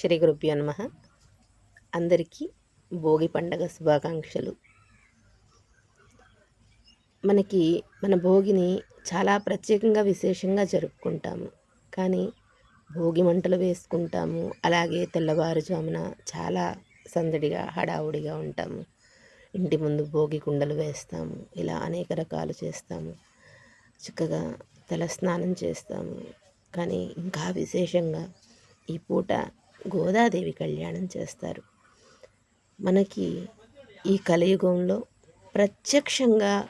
శ్రీ గురుభ్యో నమః. అందరికీ భోగి పండగ శుభాకాంక్షలు. మన భోగిని చాలా ప్రత్యేకంగా విశేషంగా జరుపుకుంటాము. కానీ భోగి మంటలు వేసుకుంటాము. అలాగే తెల్లవారుజామున చాలా సందడిగా హడావుడిగా ఉంటాము. ఇంటి ముందు భోగి కుండలు వేస్తాము. ఇలా అనేక రకాలు చేస్తాము. చక్కగా తలస్నానం చేస్తాము. కానీ ఇంకా విశేషంగా ఈ పూట గోదాదేవి కళ్యాణం చేస్తారు. మనకి ఈ కలియుగంలో ప్రత్యక్షంగా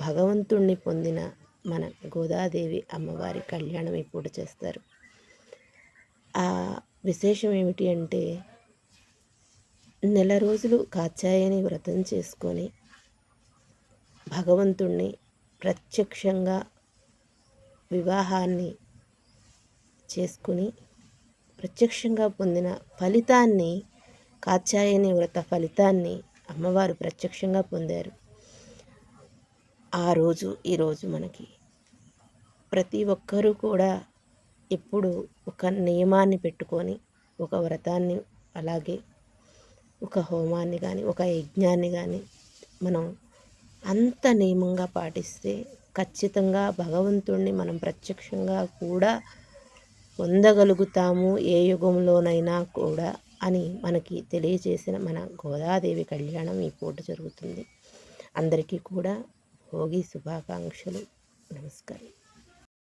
భగవంతుణ్ణి పొందిన మన గోదాదేవి అమ్మవారి కళ్యాణం ఇప్పుడు చేస్తారు. ఆ విశేషం ఏమిటి అంటే, నెల రోజులు కాత్యాయని వ్రతం చేసుకొని భగవంతుణ్ణి ప్రత్యక్షంగా వివాహాన్ని చేసుకుని ప్రత్యక్షంగా పొందిన ఫలితాన్ని, కాత్యాయని వ్రత ఫలితాన్ని అమ్మవారు ప్రత్యక్షంగా పొందారు. ఆ రోజు ఈరోజు మనకి ప్రతి ఒక్కరూ కూడా ఎప్పుడు ఒక నియమాన్ని పెట్టుకొని, ఒక వ్రతాన్ని, అలాగే ఒక హోమాన్ని కానీ, ఒక యజ్ఞాన్ని కానీ మనం అంత నియమంగా పాటిస్తే ఖచ్చితంగా భగవంతుణ్ణి మనం ప్రత్యక్షంగా కూడా పొందగలుగుతాము ఏ యుగంలోనైనా కూడా అని మనకి తెలియజేసిన మన గోదాదేవి కళ్యాణం ఈ పూట జరుగుతుంది. అందరికీ కూడా భోగి శుభాకాంక్షలు. నమస్కారం.